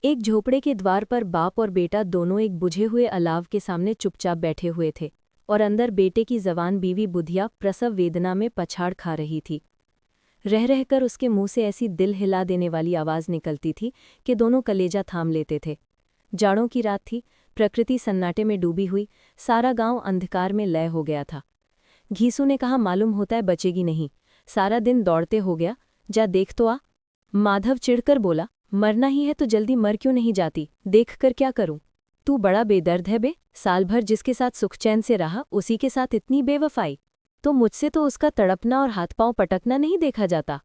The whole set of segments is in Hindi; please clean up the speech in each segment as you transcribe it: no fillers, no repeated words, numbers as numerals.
एक झोपड़े के द्वार पर बाप और बेटा दोनों एक बुझे हुए अलाव के सामने चुपचाप बैठे हुए थे और अंदर बेटे की जवान बीवी बुधिया प्रसव वेदना में पछाड़ खा रही थी। रह रहकर उसके मुंह से ऐसी दिल हिला देने वाली आवाज निकलती थी कि दोनों कलेजा थाम लेते थे। जाड़ों की रात थी, प्रकृति सन्नाटे में डूबी हुई, सारा गांव अंधकार में लय हो गया था। घीसू ने कहा, मालूम होता है बचेगी नहीं, सारा दिन दौड़ते हो गया, जा देख तो आ। माधव चिढ़कर बोला, मरना ही है तो जल्दी मर क्यों नहीं जाती, देख कर क्या करूं। तू बड़ा बेदर्द है बे, साल भर जिसके साथ सुखचैन से रहा उसी के साथ इतनी बेवफाई। तो मुझसे तो उसका तड़पना और हाथ पांव पटकना नहीं देखा जाता।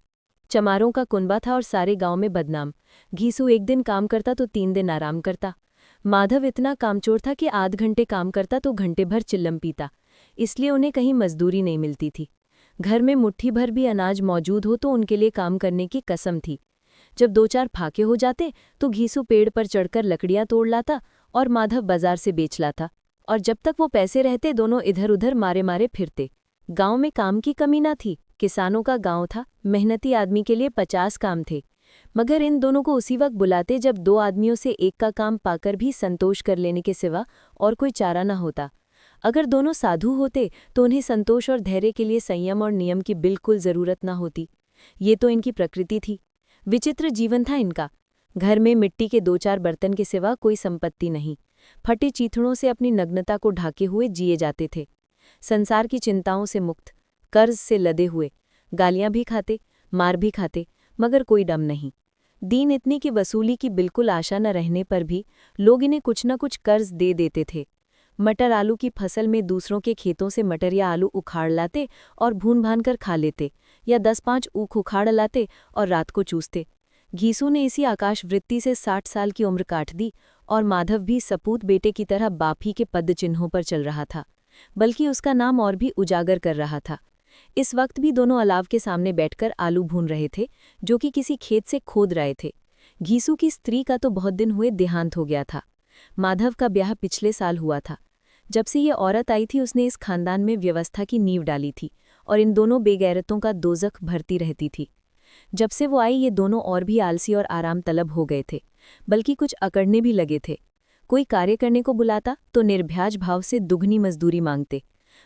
चमारों का कुनबा था और सारे गांव में बदनाम। घीसू एक दिन काम करता तो 3 दिन आराम करता। माधव इतना कामचोर था कि आध घंटे काम करता तो घंटे भर चिल्लम पीता, इसलिए उन्हें कहीं मजदूरी नहीं मिलती थी। घर में मुट्ठी भर भी अनाज मौजूद हो तो उनके लिए काम करने की कसम थी। जब 2-4 फाके हो जाते तो घीसू पेड़ पर चढ़कर लकड़ियां तोड़ लाता और माधव बाजार से बेच लाता, और जब तक वो पैसे रहते दोनों इधर उधर मारे मारे फिरते। गांव में काम की कमी न थी, किसानों का गांव था, मेहनती आदमी के लिए 50 काम थे। मगर इन दोनों को उसी वक्त बुलाते जब 2 आदमियों से एक का काम पाकर भी संतोष कर लेने के सिवा और कोई चारा न होता। अगर दोनों साधु होते तो उन्हें संतोष और धैर्य के लिए संयम और नियम की बिल्कुल जरूरत न होती। ये तो इनकी प्रकृति थी। विचित्र जीवन था इनका। घर में मिट्टी के 2-4 बर्तन के सिवा कोई संपत्ति नहीं। फटे चीथड़ों से अपनी नग्नता को ढाके हुए जिए जाते थे। संसार की चिंताओं से मुक्त, कर्ज से लदे हुए, गालियां भी खाते, मार भी खाते, मगर कोई डम नहीं। दीन इतनी कि वसूली की बिल्कुल आशा न रहने पर भी लोग इन्हें कुछ न कुछ कर्ज दे देते थे। मटर आलू की फसल में दूसरों के खेतों से मटर या आलू उखाड़ लाते और भून भान कर खा लेते, या 10-5 ऊख उखाड़ लाते और रात को चूसते। घीसू ने इसी आकाश वृत्ति से 60 साल की उम्र काट दी और माधव भी सपूत बेटे की तरह बाप ही के पद चिन्हों पर चल रहा था, बल्कि उसका नाम और भी उजागर कर रहा था। इस वक्त भी दोनों अलाव के सामने बैठकर आलू भून रहे थे, जो कि किसी खेत से खोद रहे थे। घीसू की स्त्री का तो बहुत दिन हुए देहांत हो गया था। माधव का ब्याह पिछले साल हुआ था। जब से ये औरत आई थी उसने इस खानदान में व्यवस्था की नींव डाली थी और इन दोनों बेगैरतों का दोजख भरती रहती थी। जब से वो आई ये दोनों और भी आलसी और आराम तलब हो गए थे, बल्कि कुछ अकड़ने भी लगे थे। कोई कार्य करने को बुलाता तो निर्भ्याज भाव से दुगनी मजदूरी मांगते।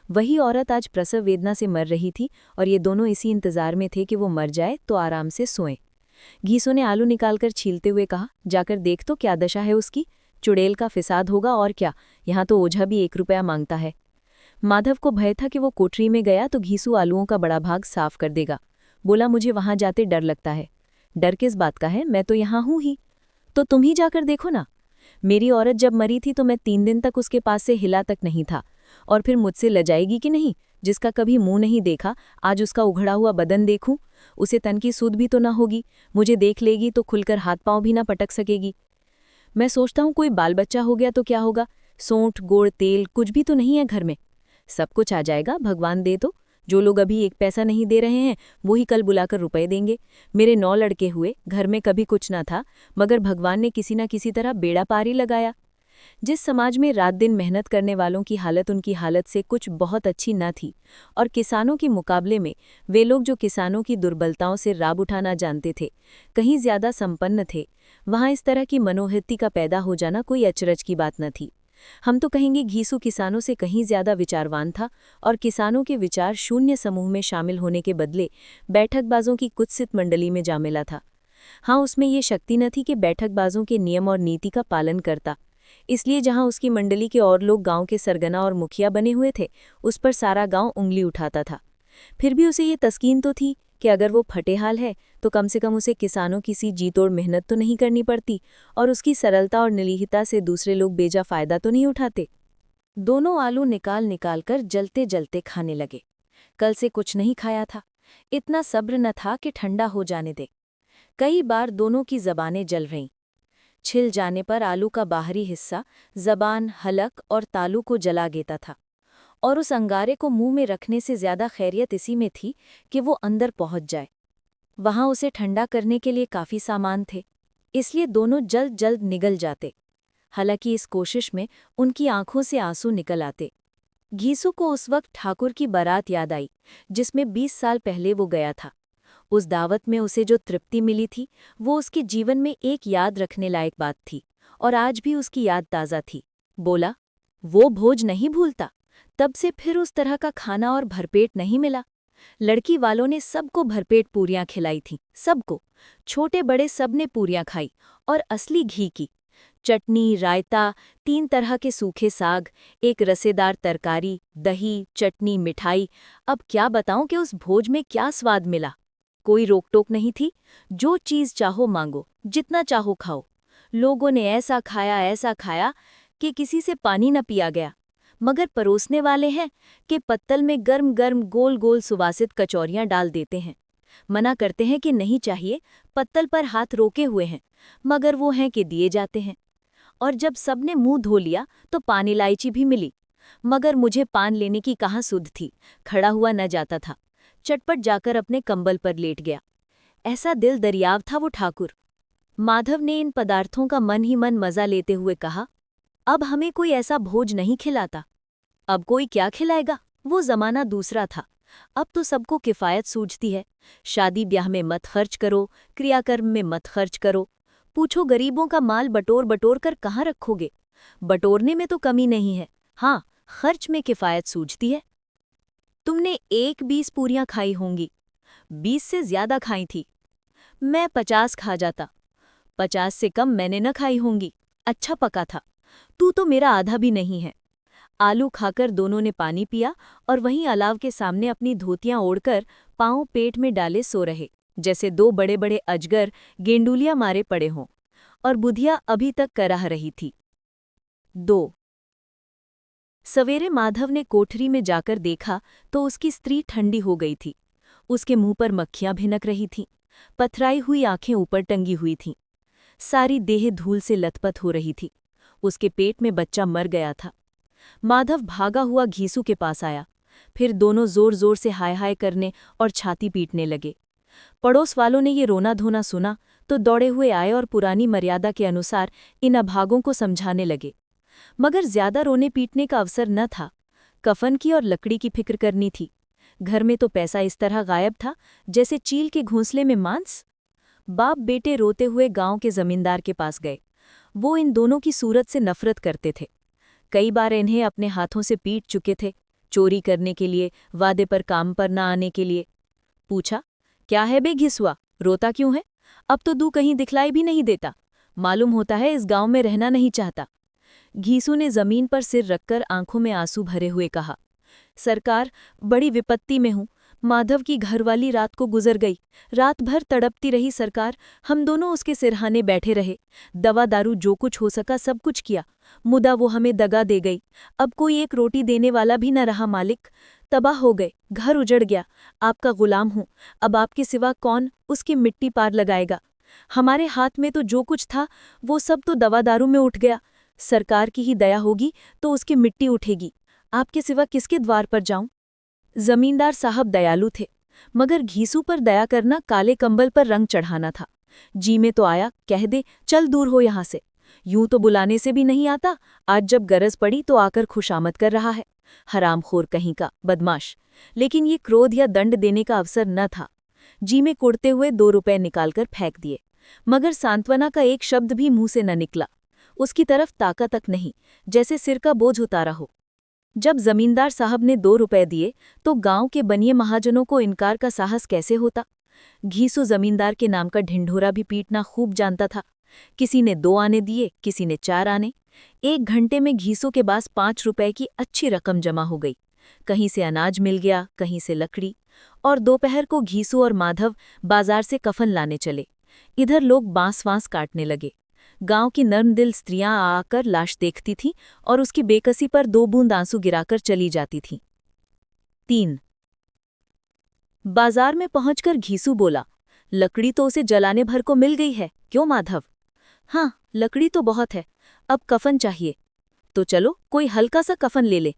वही औरत आज प्रसव वेदना से मर रही थी और ये दोनों इसी इंतजार में थे कि वो मर जाए तो आराम से सोएं। घीसू ने आलू निकालकर छीलते हुए कहा, जाकर देख तो क्या दशा है उसकी, चुड़ैल का फिसाद होगा और क्या, यहाँ तो ओझा भी 1 रुपया मांगता है। माधव को भय था कि वो कोठरी में गया तो घीसू आलूओं का बड़ा भाग साफ कर देगा। बोला, मुझे वहां जाते डर लगता है। डर किस बात का है, मैं तो यहाँ हूं ही। तो तुम ही जाकर देखो ना। मेरी औरत जब मरी थी तो मैं 3 दिन तक उसके पास से हिला तक नहीं था, और फिर मुझसे लजाएगी कि नहीं, जिसका कभी मुंह नहीं देखा आज उसका उघड़ा हुआ बदन देखूं। उसे तन की सूद भी तो ना होगी, मुझे देख लेगी तो खुलकर हाथ पांव भी ना पटक सकेगी। मैं सोचता हूँ कोई बाल बच्चा हो गया तो क्या होगा, सोंठ गोड़ तेल कुछ भी तो नहीं है घर में। सब कुछ आ जाएगा, भगवान दे तो। जो लोग अभी 1 पैसा नहीं दे रहे हैं वो ही कल बुलाकर रुपए देंगे। मेरे 9 लड़के हुए, घर में कभी कुछ ना था, मगर भगवान ने किसी न किसी तरह बेड़ा पार ही लगाया। जिस समाज में रात दिन मेहनत करने वालों की हालत उनकी हालत से कुछ बहुत अच्छी न थी, और किसानों के मुकाबले में वे लोग जो किसानों की दुर्बलताओं से राब उठाना जानते थे कहीं ज्यादा संपन्न थे, वहां इस तरह की मनोवृत्ति का पैदा हो जाना कोई अचरज की बात न थी। हम तो कहेंगे घीसू किसानों से कहीं ज्यादा विचारवान था और किसानों के विचार शून्य समूह में शामिल होने के बदले बैठकबाजों की कुत्सित मंडली में जा मिला था। हाँ, उसमें ये शक्ति न थी कि बैठकबाजों के नियम और नीति का पालन करता, इसलिए जहां उसकी मंडली के और लोग गांव के सरगना और मुखिया बने हुए थे उस पर सारा गांव उंगली उठाता था। फिर भी उसे ये तस्कीन तो थी कि अगर वो फटेहाल है तो कम से कम उसे किसानों की सी जी तोड़ मेहनत तो नहीं करनी पड़ती, और उसकी सरलता और निर्लिहिता से दूसरे लोग बेजा फायदा तो नहीं उठाते। दोनों आलू निकाल निकाल कर जलते जलते खाने लगे। कल से कुछ नहीं खाया था, इतना सब्र न था कि ठंडा हो जाने दे। कई बार दोनों की जबानें जल रहीं। छिल जाने पर आलू का बाहरी हिस्सा जबान, हलक और तालू को जला देता था, और उस अंगारे को मुंह में रखने से ज्यादा खैरियत इसी में थी कि वो अंदर पहुंच जाए। वहां उसे ठंडा करने के लिए काफी सामान थे, इसलिए दोनों जल्द जल्द निगल जाते। हालांकि इस कोशिश में उनकी आंखों से आंसू निकल आते। घीसू को उस वक्त ठाकुर की बारात याद आई जिसमें 20 साल पहले वो गया था। उस दावत में उसे जो तृप्ति मिली थी वो उसके जीवन में एक याद रखने लायक बात थी, और आज भी उसकी याद ताज़ा थी। बोला, वो भोज नहीं भूलता। तब से फिर उस तरह का खाना और भरपेट नहीं मिला। लड़की वालों ने सबको भरपेट पूरियां खिलाई थीं, सबको, छोटे बड़े सब ने पूरियां खाई, और असली घी की। चटनी, रायता, 3 तरह के सूखे साग, एक रसेदार तरकारी, दही, चटनी, मिठाई। अब क्या बताऊं कि उस भोज में क्या स्वाद मिला। कोई रोक-टोक नहीं थी, जो चीज़ चाहो मांगो, जितना चाहो खाओ। लोगों ने ऐसा खाया कि किसी से पानी न पिया गया। मगर परोसने वाले हैं कि पत्तल में गर्म गर्म गोल गोल सुवासित कचौरियां डाल देते हैं। मना करते हैं कि नहीं चाहिए, पत्तल पर हाथ रोके हुए हैं, मगर वो हैं कि दिए जाते हैं। और जब सबने मुंह धो लिया तो पान इलायची भी मिली, मगर मुझे पान लेने की कहाँ सुध थी, खड़ा हुआ न जाता था। चटपट जाकर अपने कंबल पर लेट गया। ऐसा दिल दरियाव था वो ठाकुर। माधव ने इन पदार्थों का मन ही मन मजा लेते हुए कहा, अब हमें कोई ऐसा भोज नहीं खिलाता। अब कोई क्या खिलाएगा, वो जमाना दूसरा था। अब तो सबको किफायत सूझती है। शादी ब्याह में मत खर्च करो, क्रियाकर्म में मत खर्च करो। पूछो गरीबों का माल बटोर बटोर कर कहाँ रखोगे। बटोरने में तो कमी नहीं है, हाँ, खर्च में किफायत सूझती है। तुमने 20 पूरियां खाई होंगी। 20 से ज्यादा खाई थी। मैं 50 खा जाता। 50 से कम मैंने न खाई होंगी। अच्छा पका था। तू तो मेरा आधा भी नहीं है। आलू खाकर दोनों ने पानी पिया और वहीं अलाव के सामने अपनी धोतियां ओढ़कर पांव पेट में डाले सो रहे, जैसे 2 बड़े बड़े अजगर गेंडुलिया मारे पड़े हों। और बुधिया अभी तक कराह रही थी। 2 सवेरे माधव ने कोठरी में जाकर देखा तो उसकी स्त्री ठंडी हो गई थी। उसके मुंह पर मक्खियां भिनक रही थीं, पथराई हुई आंखें ऊपर टंगी हुई थीं। सारी देह धूल से लथपथ हो रही थी। उसके पेट में बच्चा मर गया था। माधव भागा हुआ घीसू के पास आया। फिर दोनों जोर जोर से हाय हाय करने और छाती पीटने लगे। पड़ोस वालों ने ये रोना धोना सुना तो दौड़े हुए आए और पुरानी मर्यादा के अनुसार इन अभागों को समझाने लगे। मगर ज्यादा रोने पीटने का अवसर न था। कफन की और लकड़ी की फिक्र करनी थी। घर में तो पैसा इस तरह गायब था जैसे चील के घोंसले में मांस। बाप बेटे रोते हुए गांव के जमींदार के पास गए। वो इन दोनों की सूरत से नफरत करते थे। कई बार इन्हें अपने हाथों से पीट चुके थे, चोरी करने के लिए, वादे पर काम पर न आने के लिए। पूछा, क्या है बे घिसुआ, रोता क्यों है? अब तो तू कहीं दिखलाई भी नहीं देता। मालूम होता है इस गांव में रहना नहीं चाहता। घीसू ने जमीन पर सिर रखकर आंखों में आंसू भरे हुए कहा, सरकार, बड़ी विपत्ति में हूं। माधव की घरवाली रात को गुजर गई। रात भर तड़पती रही सरकार। हम दोनों उसके सिरहाने बैठे रहे। दवा दारू जो कुछ हो सका सब कुछ किया। मुदा वो हमें दगा दे गई। अब कोई एक रोटी देने वाला भी न रहा मालिक। तबाह हो गए, घर उजड़ गया। आपका गुलाम हूं। अब आपके सिवा कौन उसकी मिट्टी पार लगाएगा? हमारे हाथ में तो जो कुछ था वो सब तो दवा दारू में उठ गया। सरकार की ही दया होगी तो उसकी मिट्टी उठेगी। आपके सिवा किसके द्वार पर जाऊं? जमींदार साहब दयालु थे, मगर घीसू पर दया करना काले कंबल पर रंग चढ़ाना था। जी में तो आया, कह दे चल दूर हो यहां से। यूं तो बुलाने से भी नहीं आता, आज जब गरज पड़ी तो आकर खुशामद कर रहा है। हरामखोर कहीं का, बदमाश। लेकिन ये क्रोध या दंड देने का अवसर न था। जी में कुड़ते हुए 2 रुपए निकालकर फेंक दिए, मगर सांत्वना का एक शब्द भी मुंह से न निकला। उसकी तरफ ताका तक नहीं, जैसे सिर का बोझ उतारा हो। जब जमींदार साहब ने 2 रुपए दिए तो गांव के बनिए महाजनों को इनकार का साहस कैसे होता। घीसू जमींदार के नाम का ढिंढोरा भी पीटना खूब जानता था। किसी ने 2 आने दिए, किसी ने 4 आने। 1 घंटे में घीसू के पास 5 रुपए की अच्छी रकम जमा हो गई। कहीं से अनाज मिल गया, कहीं से लकड़ी। और दोपहर को घीसू और माधव बाजार से कफन लाने चले। इधर लोग बांस वांस काटने लगे। गांव की नर्मदिल स्त्रियां आकर लाश देखती थीं और उसकी बेकसी पर 2 बूंद आंसू गिराकर चली जाती थीं। 3 बाजार में पहुंचकर घीसू बोला, लकड़ी तो उसे जलाने भर को मिल गई है, क्यों माधव? हाँ, लकड़ी तो बहुत है, अब कफन चाहिए। तो चलो कोई हल्का सा कफन ले ले।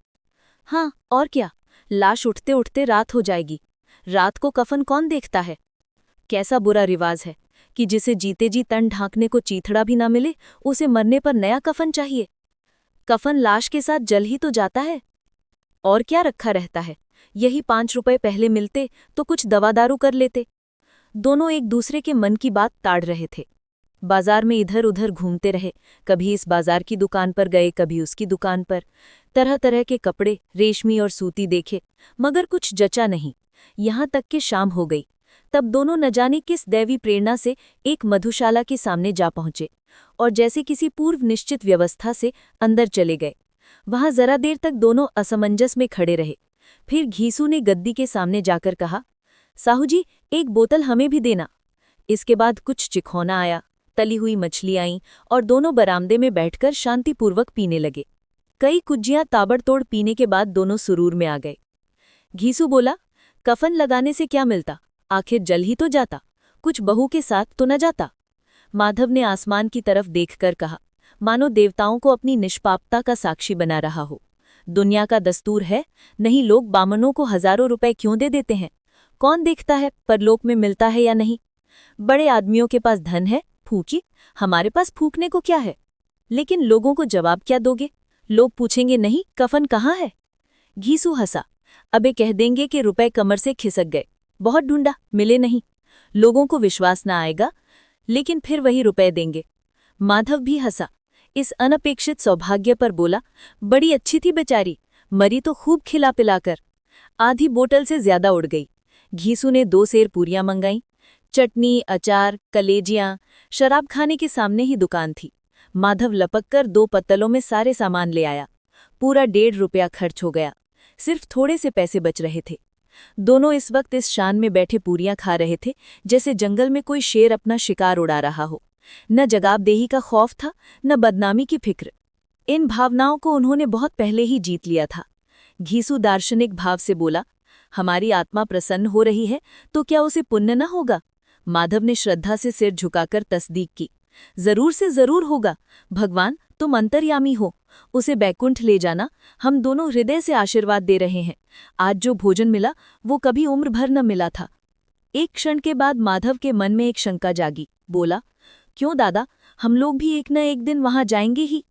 हाँ, और क्या, लाश उठते उठते रात हो जाएगी। रात को कफन कौन देखता है? कैसा बुरा रिवाज है कि जिसे जीते जी तन ढांकने को चीथड़ा भी ना मिले, उसे मरने पर नया कफन चाहिए। कफन लाश के साथ जल ही तो जाता है, और क्या रखा रहता है। यही 5 रुपए पहले मिलते तो कुछ दवा दारू कर लेते। दोनों एक दूसरे के मन की बात ताड़ रहे थे। बाजार में इधर उधर घूमते रहे, कभी इस बाजार की दुकान पर गए, कभी उसकी दुकान पर। तरह तरह के कपड़े, रेशमी और सूती देखे, मगर कुछ जचा नहीं। यहाँ तक कि शाम हो गई। तब दोनों न जाने किस दैवी प्रेरणा से एक मधुशाला के सामने जा पहुंचे और जैसे किसी पूर्व निश्चित व्यवस्था से अंदर चले गए। वहां जरा देर तक दोनों असमंजस में खड़े रहे। फिर घीसू ने गद्दी के सामने जाकर कहा, साहू जी, एक बोतल हमें भी देना। इसके बाद कुछ चिखौना आया, तली हुई मछली आईं और दोनों बरामदे में बैठकर शांतिपूर्वक पीने लगे। कई कुज्जियां ताबड़तोड़ पीने के बाद दोनों सुरूर में आ गए। घीसू बोला, कफन लगाने से क्या मिलता, आखिर जल ही तो जाता, कुछ बहू के साथ तो न जाता। माधव ने आसमान की तरफ देखकर कहा, मानो देवताओं को अपनी निष्पापता का साक्षी बना रहा हो। दुनिया का दस्तूर है, नहीं लोग बामनों को हजारों रुपए क्यों दे देते हैं? कौन देखता है परलोक में मिलता है या नहीं? बड़े आदमियों के पास धन है, फूकी, हमारे पास फूकने को क्या है? लेकिन लोगों को जवाब क्या दोगे? लोग पूछेंगे, नहीं कफन कहाँ है? घीसू हंसा, अबे कह देंगे कि रुपए कमर से खिसक गए, बहुत ढूंढा मिले नहीं। लोगों को विश्वास ना आएगा, लेकिन फिर वही रुपए देंगे। माधव भी हंसा, इस अनपेक्षित सौभाग्य पर बोला, बड़ी अच्छी थी बेचारी, मरी तो खूब खिला पिलाकर। आधी बोतल से ज्यादा उड़ गई। घीसू ने 2 सेर पूरियां मंगाई, चटनी, अचार, कलेजियां। शराब खाने के सामने ही दुकान थी। माधव लपककर 2 पत्तलों में सारे सामान ले आया। पूरा 1.5 रुपया खर्च हो गया, सिर्फ थोड़े से पैसे बच रहे थे। दोनों इस वक्त इस शान में बैठे पूरियां खा रहे थे जैसे जंगल में कोई शेर अपना शिकार उड़ा रहा हो। न जवाबदेही का खौफ था, न बदनामी की फिक्र। इन भावनाओं को उन्होंने बहुत पहले ही जीत लिया था। घीसू दार्शनिक भाव से बोला, हमारी आत्मा प्रसन्न हो रही है तो क्या उसे पुण्य न होगा? माधव ने श्रद्धा से सिर झुकाकर तस्दीक की, जरूर से जरूर होगा। भगवान तुम अंतर्यामी हो, उसे बैकुंठ ले जाना। हम दोनों हृदय से आशीर्वाद दे रहे हैं। आज जो भोजन मिला वो कभी उम्र भर न मिला था। एक क्षण के बाद माधव के मन में एक शंका जागी। बोला, क्यों दादा, हम लोग भी एक न एक दिन वहां जाएंगे ही।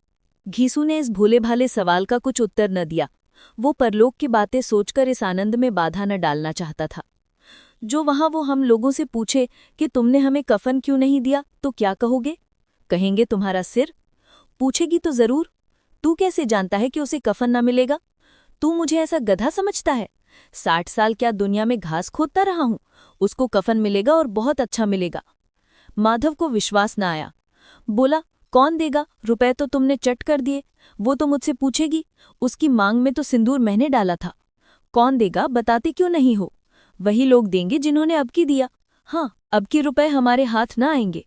घीसू ने इस भोले भाले सवाल का कुछ उत्तर न दिया। वो परलोक की बातें सोचकर इस आनंद में बाधा न डालना चाहता था। जो वहां वो हम लोगों से पूछे कि तुमने हमें कफन क्यों नहीं दिया तो क्या कहोगे? कहेंगे तुम्हारा सिर। पूछेगी तो जरूर। तू कैसे जानता है कि उसे कफन न मिलेगा? तू मुझे ऐसा गधा समझता है? 60 साल क्या दुनिया में घास खोदता रहा हूं, उसको कफन मिलेगा और बहुत अच्छा मिलेगा। माधव को विश्वास न आया। बोला, कौन देगा? रुपए तो तुमने चट कर दिए। वो तो मुझसे पूछेगी, उसकी मांग में तो सिंदूर मैंने डाला था। कौन देगा बताते क्यों नहीं हो? वही लोग देंगे जिन्होंने अब की दिया। हाँ, अब की रुपए हमारे हाथ न आएंगे।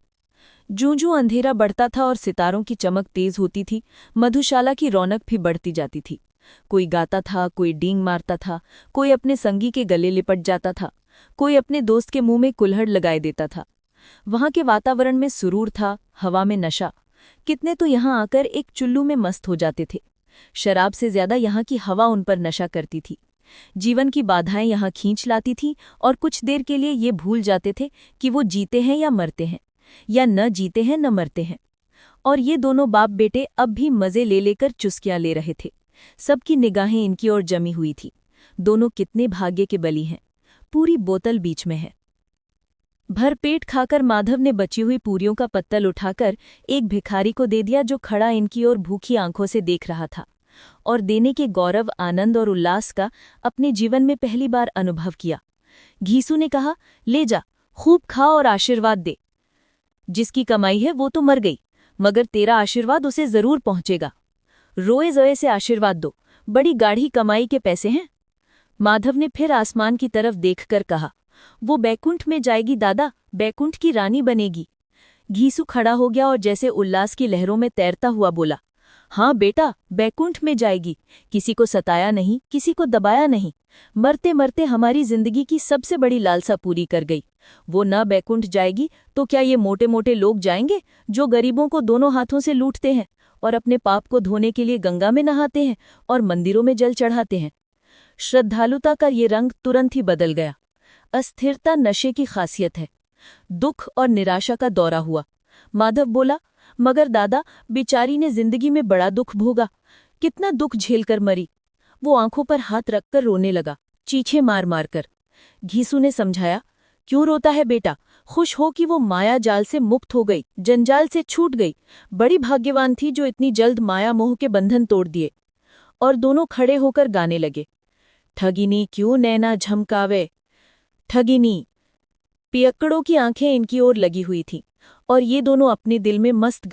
जूं-जूं अंधेरा बढ़ता था और सितारों की चमक तेज होती थी, मधुशाला की रौनक भी बढ़ती जाती थी। कोई गाता था, कोई डींग मारता था, कोई अपने संगी के गले लिपट जाता था, कोई अपने दोस्त के मुंह में कुल्हड़ लगाए देता था। वहां के वातावरण में सुरूर था, हवा में नशा। कितने तो यहाँ आकर एक चुल्लू में मस्त हो जाते थे। शराब से ज्यादा यहाँ की हवा उन पर नशा करती थी। जीवन की बाधाएं यहाँ खींच लाती थीं और कुछ देर के लिए ये भूल जाते थे कि वो जीते हैं या मरते हैं, या न जीते हैं न मरते हैं। और ये दोनों बाप बेटे अब भी मजे ले लेकर चुस्कियां ले रहे थे। सबकी निगाहें इनकी ओर जमी हुई थी। दोनों कितने भाग्य के बली हैं। पूरी बोतल बीच में है। भरपेट खाकर माधव ने बची हुई पूरियों का पत्तल उठाकर एक भिखारी को दे दिया जो खड़ा इनकी ओर भूखी आंखों से देख रहा था और देने के गौरव, आनंद और उल्लास का अपने जीवन में पहली बार अनुभव किया। घीसू ने कहा, ले जा, खूब खा और आशीर्वाद दे। जिसकी कमाई है वो तो मर गई, मगर तेरा आशीर्वाद उसे जरूर पहुंचेगा। रोए जोए से आशीर्वाद दो, बड़ी गाढ़ी कमाई के पैसे हैं। माधव ने फिर आसमान की तरफ देखकर कहा, वो बैकुंठ में जाएगी दादा, बैकुंठ की रानी बनेगी। घीसू खड़ा हो गया और जैसे उल्लास की लहरों में तैरता हुआ बोला, हाँ बेटा, बैकुंठ में जाएगी। किसी को सताया नहीं, किसी को दबाया नहीं। मरते मरते हमारी जिंदगी की सबसे बड़ी लालसा पूरी कर गई। वो न बैकुंठ जाएगी तो क्या ये मोटे मोटे लोग जाएंगे जो गरीबों को दोनों हाथों से लूटते हैं और अपने पाप को धोने के लिए गंगा में नहाते हैं और मंदिरों में जल चढ़ाते हैं? श्रद्धालुता का ये रंग तुरंत ही बदल गया। अस्थिरता नशे की खासियत है। दुख और निराशा का दौरा हुआ। माधव बोला, मगर दादा, बेचारी ने जिंदगी में बड़ा दुख भोगा, कितना दुख झेलकर मरी। वो आंखों पर हाथ रखकर रोने लगा, चीखे मार मार कर। घीसू ने समझाया, क्यों रोता है बेटा? खुश हो कि वो माया जाल से मुक्त हो गई, जंजाल से छूट गई। बड़ी भाग्यवान थी जो इतनी जल्द माया मोह के बंधन तोड़ दिए। और दोनों खड़े होकर गाने लगे। ठगिनी क्यों नैना झमकावे, ठगिनी। पियक्कड़ों की आंखें इनकी ओर लगी हुई थीं और ये दोनों अपने दिल में मस्त